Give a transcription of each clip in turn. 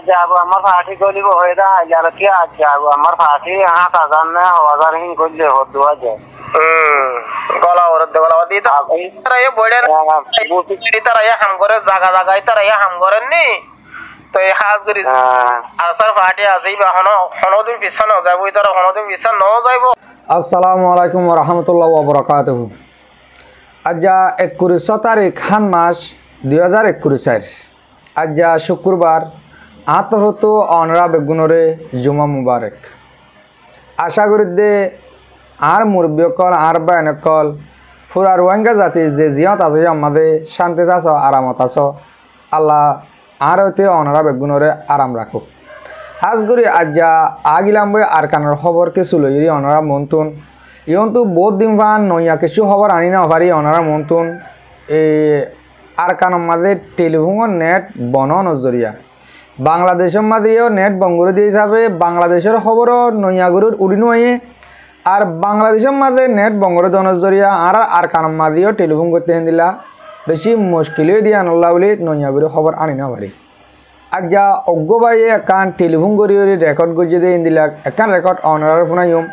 যাবো আমার ফাঁসি করিব হয়ে দা হাজার কি আজ যাবো আমার ফাঁসি 8,000 না 1,000 হিন করলে হতো আছে গলা ওর গলা দিয়ে তো তারা এ বড়ে তারা এ হাম করে জায়গা জায়গায় তারা এ হাম করেন নি তো এই হাজ করি আসার পার্টি আসি বা হনদিন পিছন ন যাবো তারা হনদিন পিছন ন যাইব। আসসালামু আলাইকুম ওয়া রাহমাতুল্লাহি ওয়া বারাকাতুহু। আজ 21 তারিখ খান মাস 2021 আজ শুক্রবার আতহত অনরা বেগুনরে জুমা মুবারক। আশা করি দে আর মুরব্বিয়কল আর বায়নকল পুরা রোহিঙ্গা জাতি যে জিয়ত আছে আমাদের শান্তিতে আছো আরামত আছো আল্লাহ আর হইতে অনরা বেগুনরে আরাম রাখুক। হাজগুড়ি আজ্জা আগিলাম বই আর কানের খবর কিছু লইরি অনারা মন্তুন ইয়ন্তু বহুত দিন ভান নইয়া কিছু খবর আনি না পারি অনারা মন্তুন এই আর কানের মাঝে টেলিফোন নেট বন নজরিয়া বাংলাদেশের মাঝেও নেট বঙ্গুরি দিয়ে হিসাবে বাংলাদেশের খবরও নইয়াগুরুর উড়িনো আইয়ে আর বাংলাদেশের মাঝে নেট বঙ্গুরি নজরিয়া আর কানের মাঝেও টেলিফোন করতে হেন দিলা বেশি মুশকিলই দিয়ে আনল্লা বলে নইয়াগুরি খবর আনি না পারি। আজ্জা অজ্ঞবাইয়ে একান টেলিফোন করি রেকর্ড করছে দিয়ে দিলাক একান রেকর্ড অনার ফোনাইম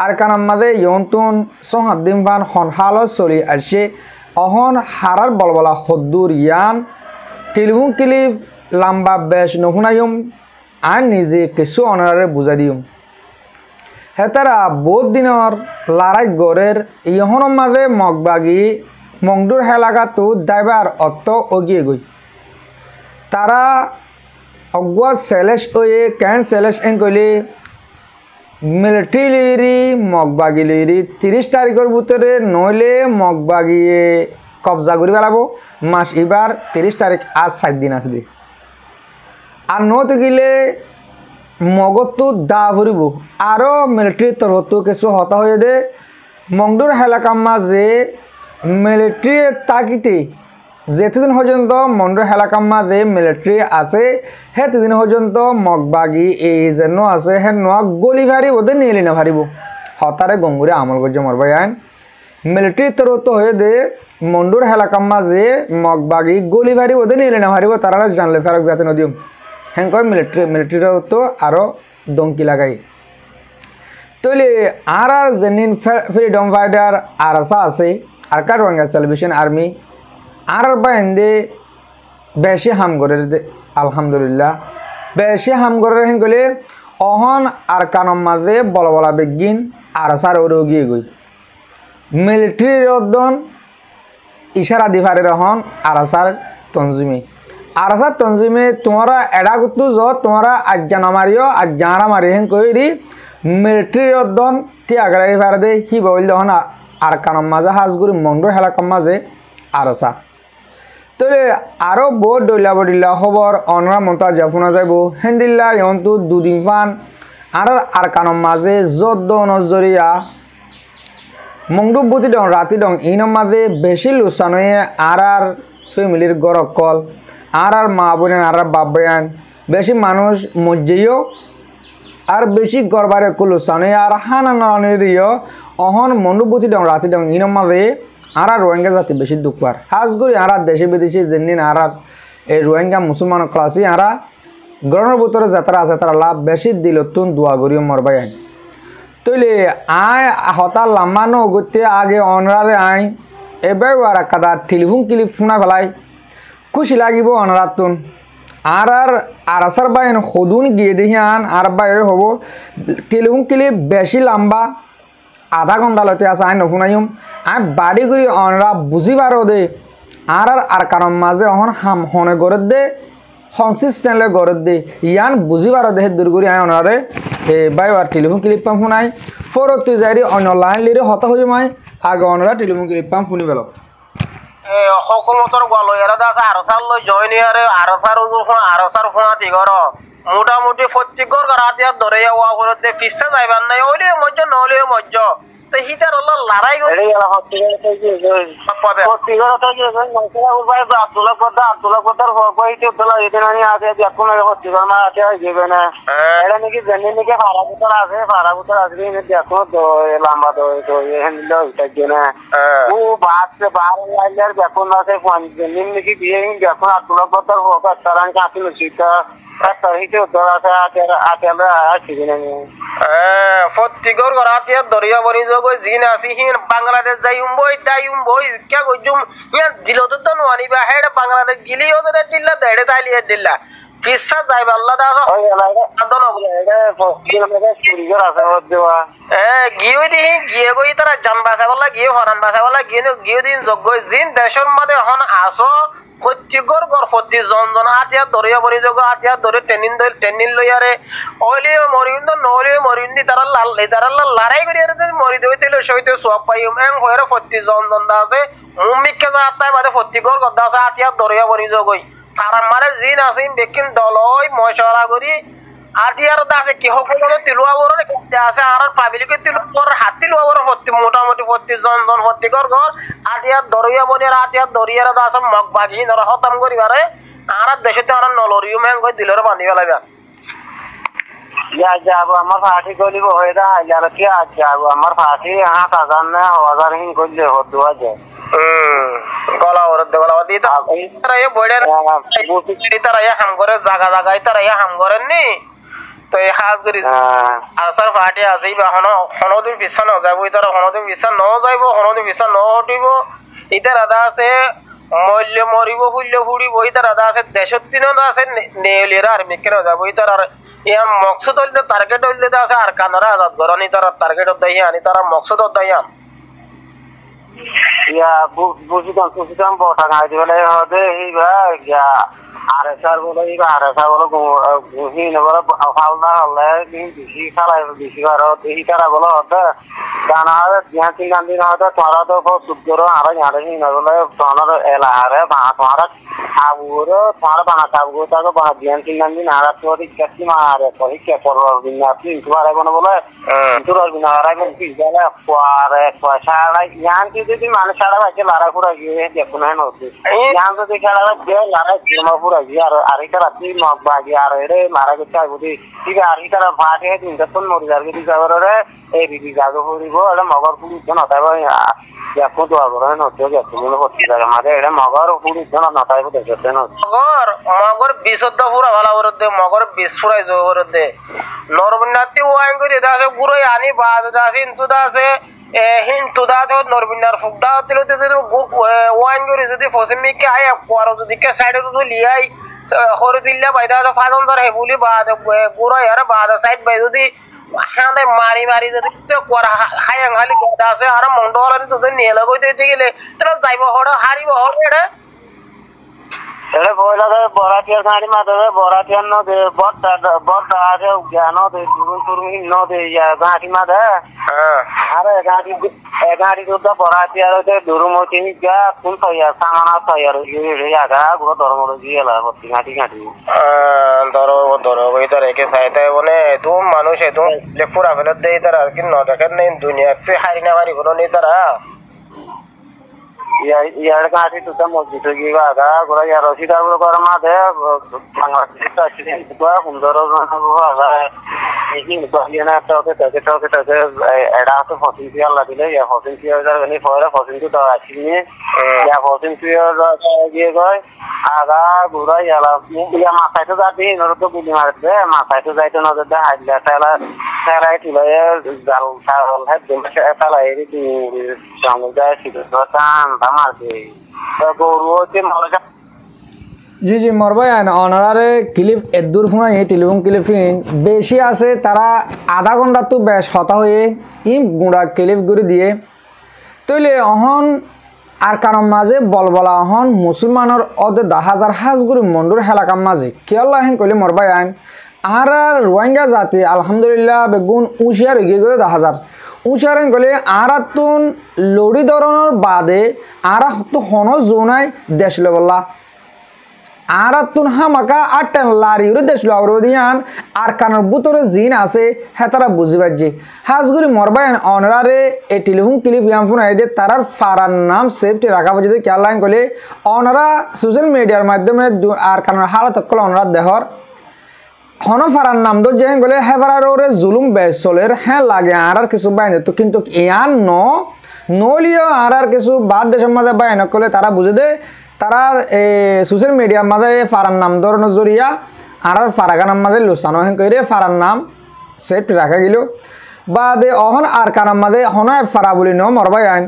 আর কানার মাঝে ইয়ন্তুন 6-7 দিন ভান হনহালত চলি আসছে অহন হারার বলবলা হদ্দুর ইয়ান টেলিফোন ক্লিপ লাম্বা বেশ নফুনাইম আর নিজে কিছু অনারে বুঝাই দিম হেতারা বহুত দিনের লড়াই গড়ের ইহনের মাঝে মগবাগি মংডুর এলাকাতো ড্রাইভার অত অগিয়ে গই তারা অগুয়া সেলেস ওয়ে ক্যান সেলেস এন কইলে মিলিটারি লইরি মগবাগি লইরি 30 তারিখের ভিতরে নইলে মগবাগিয়ে কবজা করি পেলাবো মাস এবার 30 তারিখ আজ 7 দিন আসবে আর নতে গেলে মগতো দা ভরিব আরও মিলিটারির তরফতো কিছু হতা হয়ে দে মংডুর এলাকার মাঝে মিলিটারি তাকিতে যেতদিন পর্যন্ত মন্ডর এলাকার মাঝে মিলিটারি আছে সেতদিন পর্যন্ত মগবাগি এই যেন আছে হে নোয়া গলি ভারি ওদের নিয়ে না ভারিব হতারে গঙ্গুরে আমল করছে মরবাই আইন মিলিটারি তরফ হয়ে দে মন্ডুর এলাকার মাঝে মগবাগি গলি ভারি ওদের নিয়ে না ভারিব তারা জানলে ফেরক যাতে নদীম হ্যাঁ কয় মিলিটারির তো আরও দমকি লাগাই তৈলে আর যেদিন ফ্রিডম ফাইটার আর আছে আর কার রোহিঙ্গা সেলিব্রেশন আর্মি আর বাইন্দে বেশি হাম করে আলহামদুলিল্লাহ বেশি হাম করে হেন গেলে অহন আর কানম মাঝে বলা বলা বেগিন আর সার ওরে গিয়ে গই মিলিটারির অদন ইশারা দিভারে রহন আর সার তঞ্জিমে আর সার তঞ্জিমে তোমরা এডা গুতু যত তোমরা আজ্জা নামারিও আজ্জারা মারি হেন কইরি মিলিটারির অদন তি আগারি ভারে দে কি বইল হন আর কানম মাঝে হাজগুড়ি মন্ডর এলাকার মাঝে আর আসা তবে আরও বহুত ডইলা বডিলা খবর অনরা মন্তা জাফুনা যাইব হেন্দিল্লা ইহন্তু 2 দিন পান আর কানম মাঝে যত নজরিয়া মংডুব বুতি দং রাতি দং ইনম মাঝে বেশি লুসানয়ে আর ফ্যামিলির গরকল আর মা বোন আর বাপ বয়ান বেশি মানুষ মজ্জেও আর বেশি গরবারে কুলুসানয়ে আর হানা ননিরিও অহন মন্ডুব বুতি দং রাতি দং ইনম মাঝে আর রোহিঙ্গা জাতি বেশি দুঃখ পার হাজগুড়ি আর দেশে বিদেশি যেদিন আর এই রোহিঙ্গা মুসলমান ক্লাসি আর গ্রহণের ভিতরে যাত্রা আছে তারা লাভ বেশি দিলতুন দোয়া করিও মরবাই আইন তৈলে আয় হতার লাম্বানো গতি আগে অনরারে আইন এবার আর কাদা টেলিফোন ক্লিপ ফোনা ফেলাই খুশি লাগিব অনরাতুন আর আসার বাইন সদুন গিয়ে দেখি আন আর বাই হব টেলিফোন ক্লিপ বেশি লম্বা আধা ঘন্টা লতে আছে আইন নফুনাইম আর বাড়ি করি অনরা বুঝিবারও দে আর কারণ মাঝে অহন হাম হনে গড়ে দে কনসিস্টেন্টলি গড়ে দে ইয়ান বুঝিবারও দে দূর করি আই অনারে বাই আর টেলিফোন ক্লিপ পাম শুনাই ফরত যাই অন্য লাইন লিরে হতা হয়ে মাই আগে অনরা টেলিফোন ক্লিপ পাম শুনি পেল সকলতর গল এরা আছে আরসার লই জয়েন ইয়ারে আরসার ফোনা তিগর মোটামুটি প্রত্যেকর রাতে ধরে ওয়া করে দে পিছতে যাইবার নাই ওইলে মজ্জ নলে মজ্জ তো হিটার হলো লড়াই করে গেল হসপিটাল থেকে আব্দুল্লাহ পদ্দার হইতে তোলা এতে নানি আছে এখন হসপিটাল মা আছে যাবে না এটা নাকি জানি নাকি ফারাগুতর আছে দেখো লম্বা তো হ্যান্ডেল হইছে না ও বাসে বার লাইলার দেখুন আছে জানি নাকি বিয়ে দেখুন আব্দুল্লাহ পদ্দার হোক তারান কাছে লুচিতা প্রত্যেকর ঘর আতিয়া দরিয়া বনি যোগ জিন আসি হিন বাংলাদেশ যাই উম্বই তাই উম্বই কে গজুম ইয়া দিল তো নোয়ানি বা হেড বাংলাদেশ গিলি ও দে দিল্লা দেড়ে তাইলি দিল্লা পিসা যাইবা আল্লাহ দাস আদন গিয়ে দিহি গিয়ে গই তারা জাম বাসা বলা গিয়ে হরান বাসা বলা গিয়ে দিন যোগ্য জিন দেশের মধ্যে হন আসো প্রত্যেকর ঘর প্রতি জন আতিয়া দরিয়া বনি যোগ আতিয়া দরে টেনিন লইয়ারে অলিও মরিন্দ নলিও মরিন্দি তারা লড়াই করি মরি দেবে তেলে সইতে সব পাইম এম হয়ে প্রতি জন দা আছে মুমিককে যা আত্মায় বাদে প্রত্যেকর গদ্দা আছে আতিয়া দরিয়া বনি যোগই ফারাম মারে জিন আছে বেকিন দলই মশলা করি আতিয়ার দাসে কি সকল তিলুয়া বড় আছে আর পাবলিকে তিলুয়ার হাতি লুয়া বড় মোটামুটি প্রতি জন প্রত্যেকর ঘর আতিয়ার দরিয়া বনিয়ার আতিয়ার দরিয়ার দাস মগ বাগি নর খতম করিবারে আর দেশতে আর নলরিও মেন কই দিলর বান্ধি ফেলাইবা যাব আমার ফাঁসি গলিব হয়ে দা আর কি আজ যাব আমার ফাঁসি 8000 না 1000 হিন করলে হতো আজ গলা ওর দে গলা দি তারা এ বড়ে তারা এ হাম করে জায়গা জায়গায় তারা এ হাম করেন নি তো এই হাজ করি আসার ফাটি আসিব হনদিন পিছা ন যাব তারা হনদিন পিছা ন যাইব হনদিন পিছা ন হটিব ইতার আদা আছে মূল্য মরিব হুল্য ফুড়িব ইতার আদা আছে দেশের দিনত আছে নেলিরা আর মিকেন যাব ইতার আর ইয়া মকসদ হইলে টার্গেট হইলে আছে আর কানরা আজাদ গরনি তারা টার্গেট দাই আনি তারা মকসদ দাই আন ইয়া বুঝিতাম বটা গাই দিলে হবে হিবা ইয়া আর স্যার বলে ইবা আর স্যার বলে গুহি না বলে ফালদা হলে বেশি খালাই বেশি আর এই তারা বলে হতে দানা হবে ধ্যান তিন দিন হতে তোরা তো সুন্দর আর আর হি না বলে তোনার এলা আরে বা তোরা খাবুরো তোরা বানা খাবু তাকে বানা ধ্যান তিন দিন আর তোরি কাটি মারে কই কে পরর দিন আপনি তোরা বলে বলে তোরা দিন আর আগে কি জানা পারে পয়সা লাই ধ্যান যদি মানুষ সারা বাকি লারা পুরা গিয়ে দেখুন না হচ্ছে ধ্যান যদি খেলা রাখবে লারা জমা পুরা গিয়ে আর আরেকটা রাত্রি মগ বাগি আর এরে মারা গেছে বুঝি ঠিক আছে আরেকটা ভাটে দিন তখন মরি যাবে যদি যাবরে এই দিদি জাগো হরিব এটা মগর পুলিশ না তাই দেখো তো আগরে নতে গেছে মনে হচ্ছে জায়গা মাঝে এটা মগর পুলিশ না না তাই দেখতে না মগর বিশুদ্ধ পুরা ভালো করে দে মগর বিশ পুরাই জো করে দে নরবনাতি ওয়াইন করে দাসে গুরই আনি বাজ দাসে ইনতু দাসে হিন্দু দাদা নরবিনার ফুকদা দিল যদি ওয়াইন করে যদি ফসমিকে আয় কোয়ার যদি কে সাইডে তো লিয়াই হরে দিল্লা বাইদা তো ফাদন ধরে বলি বাদ গুরই আর বাদ সাইড বাই যদি হাতে মারি মারি যদি কোয়ার হায়াং হালি কথা আছে আর মন্ডল তো নিয়ে লাগই দিতে গেলে তারা যাইব হড় হারিব হড় এটা এরে বইলাতে বরাটিয়ার গাড়ি মাথাতে বরাটিয়ার নদে বড়টা আছে জ্ঞান দে তুরুমি নদে গাড়ি মাথা আরে গাড়ি তো বরাটিয়ার হচ্ছে দুরুমতি গা কোন তৈয়া সামানা তৈয়ার জায়গা গুলো ধর্ম গিয়েলা ভর্তি ঘাটি ধরো ওই তার একে চাইতে বলে এত মানুষ এত পুরা ফেলত দেয় তারা কি ন দেখেন নেই দুনিয়াতে হারি না হারি কোনো নেই তারা ইয়ার গাড়ি তো মসজিদ গিয়ে আগা গোড়া ইয়ার রসিদার করে মাঝে বাংলাদেশ সুন্দর এটা আছে ফসিন পিয়ার লাগিলে ইয়া ফসিন পিয়ার পরে ফসিন তো আসিনি ইয়া ফসিন পিয়ার গিয়ে গয় আগা ঘুরা ইয়া মাথায় তো যাবি নরে তো গুলি মারছে মাথায় তো যাইতে নজর দে হাইলা ঠেলাই তুলে জাল ঠেলাই সঙ্গে যায় টান মারছে গরু হচ্ছে মালকা জি জি মরবাই অনারে ক্লিপ এদুর ফোনা এই টেলিফোন ক্লিপিন বেশি আছে তারা আধা ঘন্টা তো বেশ হতা হয়ে ই গুঁড়া ক্লিপ করে দিয়ে তৈলে অহন আর কারণ মাঝে বলবলা অহন মুসলমানের অদে 10,000 হাজগুড়ি মন্ডুর এলাকার মাঝে কেয়াল্লা হেন কইলে মরবাই আইন আর রোহিঙ্গা জাতি আলহামদুলিল্লাহ বেগুন উশিয়ার এগিয়ে গেলে 10,000 উশিয়ার হেন কইলে আর তুন লড়ি ধরনের বাদে আর তো হন জোনাই দেশ লেবল্লা আর তুন হামাকা আটেন লারিউরে দেশলো আউরদিয়ান আর কানের বুতরে জিন আছে হ্যাঁ তারা বুঝি পারছি হাজগুড়ি মরবায়ন অনরারে এই টেলিফোন ক্লিপ ইয়াম ফোন আইদে তারার ফারার নাম সেফটি রাখা যদি খেয়াল লাইন করলে অনরা সোশ্যাল মিডিয়ার মাধ্যমে আর কানের হালত কল অনরা দেহর হন ফারার নাম তো যে গেলে হ্যাঁ ফারার ওরে জুলুম বেশ চলের হ্যাঁ লাগে আর কিছু বাইনে তো কিন্তু ইয়ান নলিও আর কিছু বাদ দেশের মাঝে বাইন করলে তারা বুঝে দে তারা সোশ্যাল মিডিয়ার মাঝে ফারার নাম ধরানোর জরিয়া আর ফারাগানার মাঝে লুসানো হেন করে ফারার নাম সেট রাখা গেল বাদে অহন আর কানার মাঝে হনায় ফারা বলি ন মরবাই আইন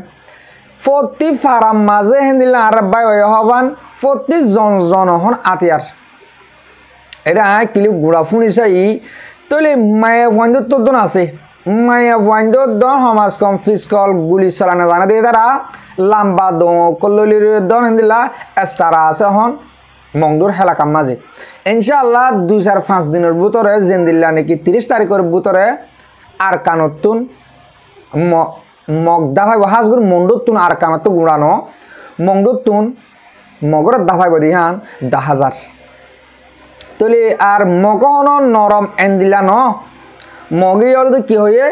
প্রতি ফারার মাঝে হেন দিলে আর বাই হবান প্রতি জন হন আতিয়ার এটা কিলি গুড়া ফুনিছে ই তৈলে মায়ে বন্ধ তোর আছে মায়া বন্ধ দন সমাজ কম ফিসকল গুলি চালানো জানা দিয়ে তারা লাম্বা দন কল্লির দন হেন দিলা এস্তারা আছে হন মংডুর হেলাকার মাঝে ইনশাআল্লাহ 2-5 দিনের ভিতরে যেন দিল্লা নাকি 30 তারিখের ভিতরে আর কানতুন মগ দাফাইব হাজগুর মন্ডুতুন আর কানতু গুড়ানো মংডুতুন মগর দাফাইব দিহান 10,000 তলে আর মগন নরম এন দিলা ন মগি যদি কি হয়ে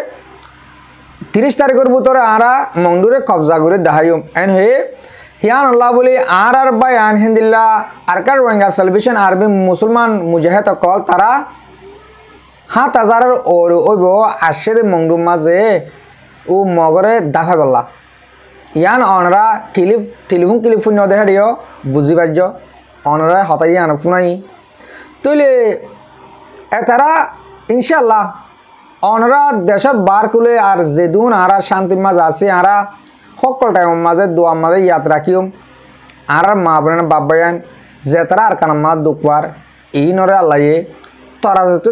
30 তারিখের ভিতরে আরা মংডুরে কবজা করে দেখাইম এন হয়ে হিয়ান আল্লাহ বলি আর বায়ান হিন্দিল্লা আরকার রোহিঙ্গা সেলিব্রেশন আরবি মুসলমান মুজাহিদ কল তারা 7,000 ওর ওইব আসে মংডুর মাঝে ও মগরে দাফাই বললা ইয়ান অনরা টেলিফোন ন দেখা দিও বুঝি পার্য অনরা হতাই আন ফুনাই তৈলে তারা ইনশাল্লাহ অনরা দেশের বার কুলে আর যেদুন আরা শান্তির মাঝে আছে আরা সকল টাইমের মাঝে দোয়ার মাঝে ইয়াদ রাখিম আর মা বোন বাবায়ান যে তারা আর কানা মা দুকবার এই নরে আল্লাহে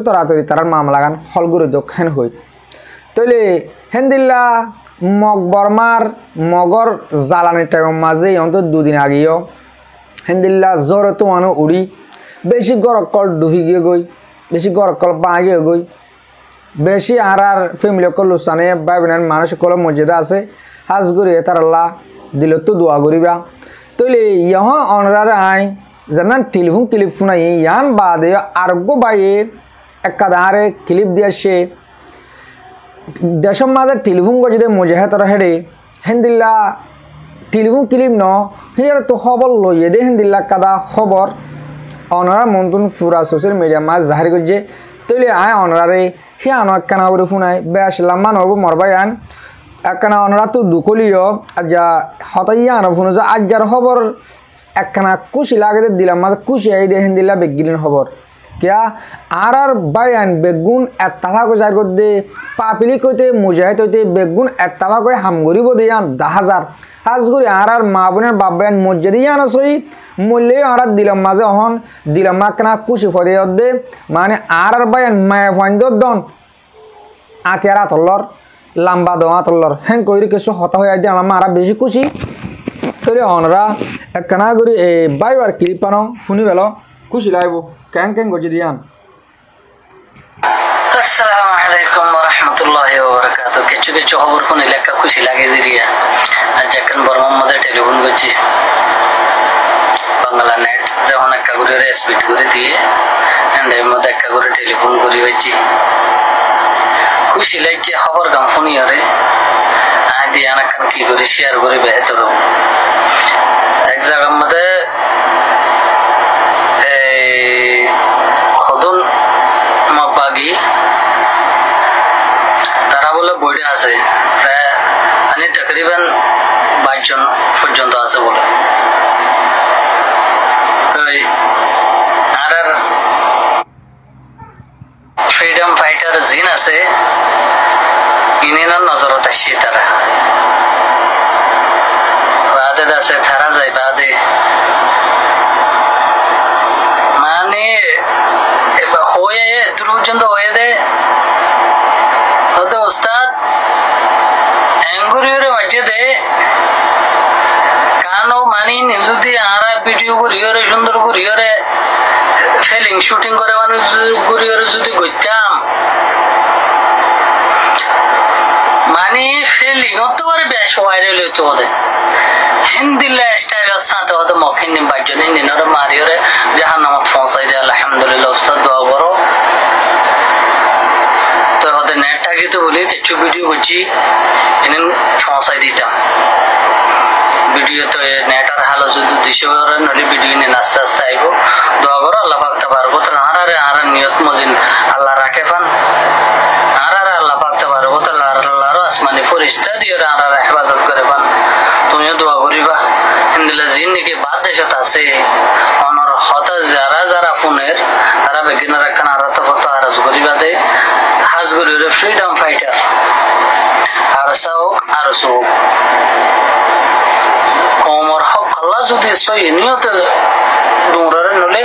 তরাতরি তারার মামলা গান হলগুরু দক্ষিণ হই তৈলে হেন্দিল্লা মগ বর্মার মগর জ্বালানির টাইমের মাঝে অন্তত 2 দিন আগেও হেন্দিল্লা জ্বর তো আনো উড়ি বেশি গরকল ডুবি গিয়ে গই বেশি গরকল পা গিয়ে গই বেশি আর ফ্যামিলি কল লুসানে ভাই বোনের মানুষ কল মসজিদে আছে হাজ করে তার আল্লাহ দিল তো দোয়া করিবা তৈলে ইহ অনরারে আই জানান টেলিফোন ক্লিপ শুনাই ইয়ান বাদে আরোগ্য বাইয়ে একাধারে ক্লিপ দিয়ে সে দেশের মাঝে টেলিফোন যদি মুজাহিদর হেডে হেন্দিল্লা টেলিফোন ক্লিপ ন হিয়ার তো খবর লইয়ে দে হেন্দিল্লা কাদা খবর অনরা মন্তুন পুরা সোশ্যাল মিডিয়া মাঝ জাহির করছে তৈলে আয় অনরারে হিয়ান একখানা করে শুনাই বেশ লাম্বা নব মরবাই আন একখানা অনরা তো দুকলিও আজ হতাইয়া আনো ফোন আজ যার খবর একখানা খুশি লাগে দিলাম মাঝে খুশি আই দিয়ে দিলা বেগিলিন খবর কিয়া আর বাইয়ান বেগুন এত্তাফা করে যার করতে পাপিলি কইতে মুজাহিদ হইতে বেগুন এত্তাফা করে হামগরিব দিয়ান 10,000 হাজ করি আর মা বোনের বাবায়ান মসজিদে আনো সই মূল্যে আর দিলাম মাঝে অহন দিলাম মাকনা খুশি ফদে দে মানে আর বাইয়ান মায়া ফাইন্দ দন আতিয়ার আতলর লাম্বা দোয়া আতলর হ্যাঁ কইরি কিছু হতা হয়ে দিয়ে আমার আর বেশি খুশি তৈরি অনরা একখানা করি বাইবার ক্লিপ পানো শুনি পেল খুশি লাগবো কেন গজি দিয়ান আসসালামু আলাইকুম ওয়া রাহমাতুল্লাহি ওয়া বারাকাতুহু কিছু খবর শুনে লেখা খুশি লাগে দিরিয়া আজ যখন বর্মার মধ্যে টেলিফোন করছি বাংলা নেট যখন একটা করে স্পিড করে দিয়ে এর মধ্যে একটা করে টেলিফোন করি বেচি খুশি লাগে খবর গাম শুনি আরে আই দিয়া না কান কি করে শেয়ার করে বেহতর এক জায়গার মধ্যে খদন মগবাগি তারা বলে বইটা আছে প্রায় মানে তকরিবান 22 জন পর্যন্ত আছে বলে তো আর ফ্রিডম ফাইটার জিন আছে ইনিনার নজরত আসছে তারা বাদে আছে তারা যায় বাদে মানে হয়ে দূর পর্যন্ত হয়ে দে হয়তো ওস্তাদ অ্যাঙ্গুরিয়রে মসজিদে কানো মানি যদি আর ভিডিও করিয়রে সুন্দর করিয়রে ফিলিং শুটিং করে মানুষ করিয়রে যদি করতাম মানে ফিলিং তো করে বেশ ভাইরাল হইতো ওদের হিন্দিলা স্টাইল সাথে হয়তো মকিন নিম বাজনে নিনরে মারিয়রে জাহান্নামত পৌঁছাই দে আলহামদুলিল্লাহ উস্তাদ দোয়া করো তো হতে নেট থাকি তো বলি কিছু ভিডিও করছি এনে পৌঁছাই দিতাম ভিডিও তো নেট আর হালো যদি দিশে করে নলি ভিডিও নিয়ে আস্তে আস্তে আইব দোয়া করো আল্লাহ পাকতে পারবো তো আর নিয়ত মজিন আল্লাহ রাখে পান আর আল্লাহ পাকতে পারবো তো আল্লাহর আসমানি ফেরেশতা দিয়ে আর ইবাদত করে পান তুমিও দোয়া করিবা হিন্দিলা জিন নাকি বাদ দেশত আছে অনর হতা যারা যারা ফোনের তারা বেগিনা রাখান আর তো ফটো আরজ করিবা দে হাজগুলির ফ্রিডম ফাইটার আর সাও আর সো কমর হক আল্লাহ যদি সই নিয়ত ডুমরারে নলে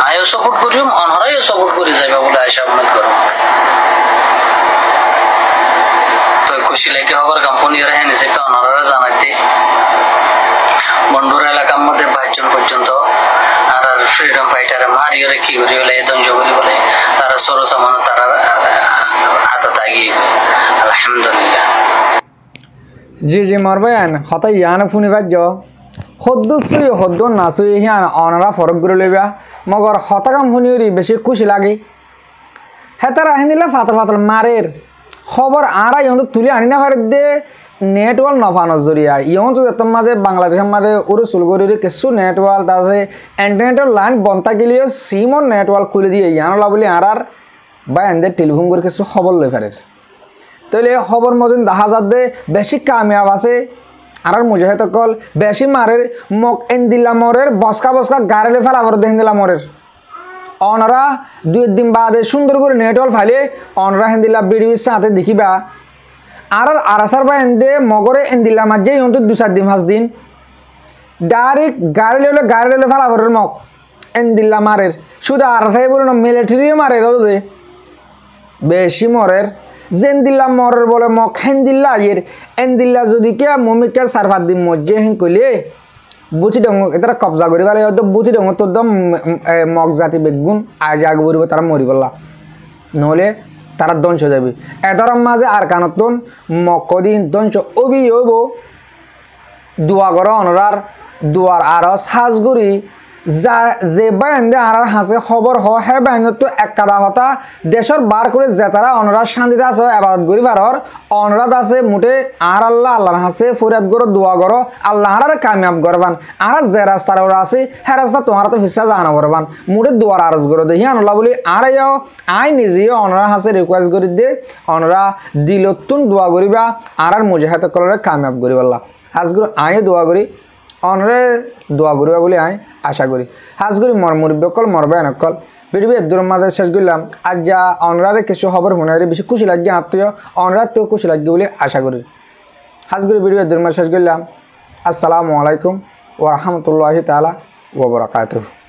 আয়ো সাপোর্ট করিম অনহরাই সাপোর্ট করি যাইবা বলে আশা মনে করো তো খুশি লাগে হবার কোম্পানির হ্যাঁ হিসেবে অনহরারে জানাইতে বন্ধুরা এলাকার মধ্যে 22 জন পর্যন্ত আর ফ্রিডম ফাইটার মারিওরে কি করি বলে ধ্বংস করি বলে তারা সরো সামানো তারা হাতত আগিয়ে আলহামদুলিল্লাহ জি জি মারবেন হতা ইয়ান ফুনি বাজ্য হদ্দুসুই হদ্দ নাসুই হিয়ান অনারা ফরক করে লইবা মগর হতা কাম ফুনিওরি বেশি খুশি লাগে হেতারা হিন্দিলা ফাতল ফাতল মারের খবর আরা ইয়ন তুলি আনি না পারে দে নেটওয়ার্ক নফানোর জরিয়া ইয়ন তো এত মাঝে বাংলাদেশের মাঝে ওর সুলগরির কিছু নেটওয়ার্ক তাছে ইন্টারনেটের লাইন বন্তা গেলেও সিমর নেটওয়ার্ক খুলে দিয়ে ইয়ানলা বলি আর বা এদের টেলিফোন করে কিছু খবর লই পারে তাহলে খবর মতন দেখা যাবে বেশি কামিয়াব আছে আর মুজাহিদ কল বেশি মারের মক এন্দিল্লা মরের বসকা বসকা গাড়ি ফেলা আবার দেহিন্দিল্লা মরের অনরা 2 দিন বাদে সুন্দর করে নেটওয়ার্ক ফাইলে অনরা হেন্দিল্লা বিডিবির সাথে দেখিবা আর আরাসার বা এন্দে মগরে এন্দিল্লা মাঝে ইয়ন্ত 2-4 দিন 5 দিন ডাইরেক্ট গাড়ি লেলে ফেলা আবার মক এন্দিল্লা মারের শুধু আরাসাই বলুন মিলিটারিও মারের ওদের বেশি মরের জেন্দিল্লা মরের বলে মক হেন্দিল্লা এর এন্দিল্লা যদি কে মমিকে 4-5 দিন মধ্যে হেন কইলে বুঝি ডং এটা কবজা করি বলে হয়তো বুঝি ডং তো দম মগ জাতি বেগুন আজ আগ বলব তারা মরি বললা নহলে তারা ধ্বংস যাবে এদর মাঝে আর কানতন মকদিন ধ্বংস অবি হইব দোয়া কর অনরার দুয়ার আরস হাজগুড়ি যা যে বাইন্দে আর হাসে খবর হ হে বাইন্দ তো এক কাদা হতা দেশর বার করে যে তারা অনরার শান্তিতে আছে আবাদত করি বারর অনরাত আছে মুঠে আর আল্লাহ আল্লাহর হাসে ফরিয়াদ করো দোয়া করো আল্লাহ আর কামিয়াব করবান আর যে রাস্তার ওরা আছে হ্যাঁ রাস্তা তোমার তো ফিসা জানা করবান মুঠে দুয়ার আরজ করো দেখি আল্লাহ বলি আর আই নিজেও অনরার হাসে রিকোয়েস্ট করি দে অনরা দিলতুন দোয়া করিবা আর মুজাহিদ কলরে কামিয়াব করি আল্লাহ হাজগুলো আই দোয়া করি অনরে দোয়া করিবা বলে আই আশা করি হাজগুড়ি মরমুরব্য কল মরবে নকল ভিডিও দূর মাঝে শেষ করলাম আজ যা অনরারে কিছু খবর শুনাইলে বেশি খুশি লাগে আত্মীয় অনরার তো খুশি লাগবে বলে আশা করি হাজগুড়ি ভিডিও দূর মাঝে শেষ করলাম আসসালামু আলাইকুম ওয়া রাহমাতুল্লাহি তাআলা ওয়া বারাকাতুহু।